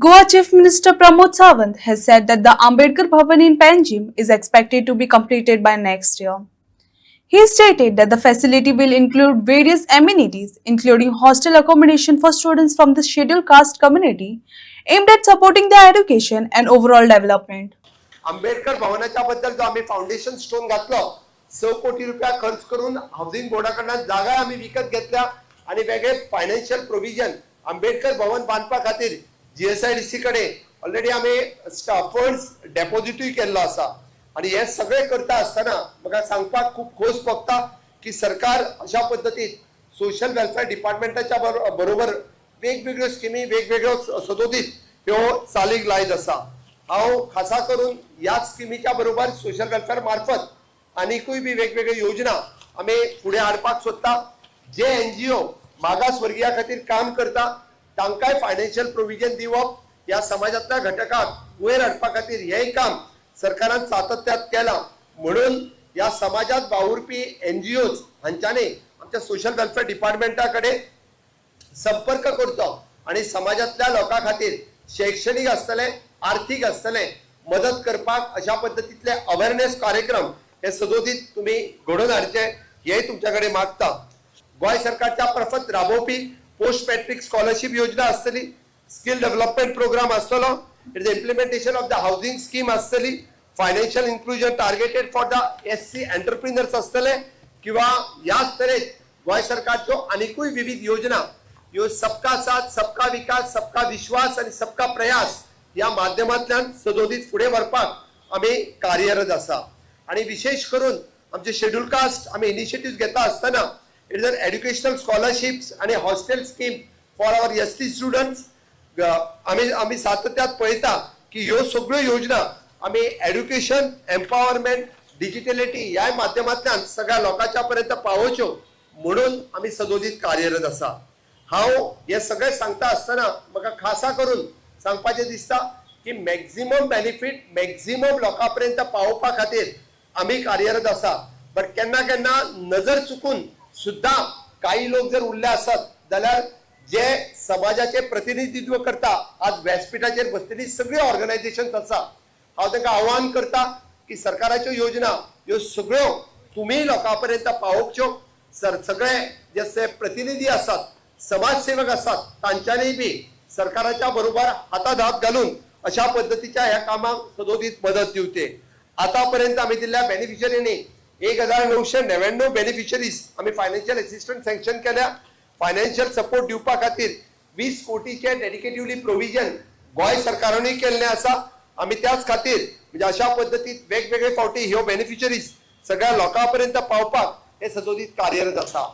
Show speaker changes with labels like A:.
A: Goa Chief Minister Pramod Sawant has said that the Ambedkar Bhavan in Panjim is expected to be completed by next year. He stated that the facility will include various amenities, including hostel accommodation for students from the scheduled caste community, aimed at supporting their education and overall development.
B: Ambedkar भवनाच्या बद्दल जो आम्ही foundation stone घातलो 6 कोटी रुपया खर्च करून housing बोर्डाकडून जागा आम्ही विकत घेतल्या आणि वेगळे फायनान्शियल प्रोविजन आंबेडकर भवन बांधपा खातीर जीएसआयडीसी कडे ऑलरेडी आम्ही फंड्स डेपॉझिटूय केल्लो आसा आणि हे सगळे करता असताना म्हाका सांगपाक खूप खोस भोगता की सरकार अशा पद्धतीत सोशल वेलफेअर डिपार्टमेंटाच्या बरोबर वेगवेगळ्यो स्किमी वेगवेगळ्यो सदोदीत ह्यो चालीक लायत आसा। हांव खासा करून या स्किमीच्या बरोबर सोशल वेलफेअर मार्फत आनीकूय बी वेगवेगळ्यो योजना आम्ही पुढे हाडपाक सोदता। जे एनजीओ मागासवर्गीया खातीर काम करता तांकांय फायनान्शियल प्रोविजन दिवप, या समाजातल्या घटकाक वयर हाडपा खातीर हेय काम सरकारान सातत्यात केला। म्हणून या समाजात वावुरपी एनजीओज हांच्यानी आमच्या सोशल वेलफेअर डिपार्टमेंटाकडे संपर्क करचो आणि समाजातल्या लोकां खातीर शैक्षणिक आसतले आर्थिक आसतले मदत करपाक अशा पद्धतीतले अवेअरनेस कार्यक्रम हे सदोदीत तुम्ही घडोवन हाडचे हेय तुमच्याकडे मागता। गोय सरकारच्या मार्फत राबोवपी पोस्ट मॅट्रिक स्कॉलरशिप योजना आसतली, स्किल डेव्हलपमेंट प्रोग्राम आसतलो, it is implementation of the housing scheme आसतली, financial inclusion targeted for the SC entrepreneurs आसतले किंवा याच तरेत गोय सरकारच्यो आनीकूय विविध योजना ह्यो सबका साथ सबका विकास सबका विश्वास आणि सबका प्रयास या माध्यमांतल्यान सदोदीत फुडें व्हरपाक आम्ही कार्यरत आसा। आणि विशेष करून आमचे शेड्यूल कास्ट आम्ही इनिशिएटिव्ह घेता असताना इट इज एज्युकेशनल स्कॉलरशिप्स आणि hostel scheme for our ST students आम्ही सातत्यात पळयता की ह्यो सगळ्यो योजना आम्ही एज्युकेशन एम्पॉवरमेंट डिजिटलिटी या माध्यमांतल्यान सगळ्या लोकांच्या पर्यंत पावोवच्यो म्हणून आम्ही सदोदीत कार्यरत आसा। हांव हे सगळे सांगता असताना म्हाका खासा करून सांगपाचें दिसता की मॅक्झिमम बेनिफिट मॅक्झिमम लोकांपर्यंत पावोवपा खातीर आम्ही कार्यरत आसा। बट केन्ना केन्ना नजर चुकून सुद्धा काही लोक जर उरले असत जाल्यार जे समाजाचे प्रतिनिधित्व करता आज व्यासपीठाचेर बसलेली सगळी ऑर्गनायझेशन्स आसा हांव तांकां आव्हान करता की सरकाराच्यो योजना ह्यो सगळ्यो तुम्ही लोकांपर्यंत पावोवच्यो। सगळे जे प्रतिनिधी आसात समाजसेवक असतात तांच्यानी बी सरकाराच्या बरोबर हातात हात घालून अशा पद्धतीच्या ह्या कामाक सदोदीत मदत दिवचे। आतापर्यंत आम्ही दिल्ल्या बेनिफिशरींनी 1999 बेनिफिशरीज आम्ही फायनान्शियल असिस्टंट सँक्शन केल्या। फायनान्शियल सपोर्ट दिवपा खातीर 20 कोटीचे डेडिकेटिवली प्रोविजन गोय सरकारानूय केल्ले आसा। आम्ही त्याच खातीर म्हणजे अशा पद्धतीत वेगवेगळे फावटी ह्यो बेनिफिशरीज सगळ्या लोकांपर्यंत पावपाक हे सदोदीत कार्यरत आसा।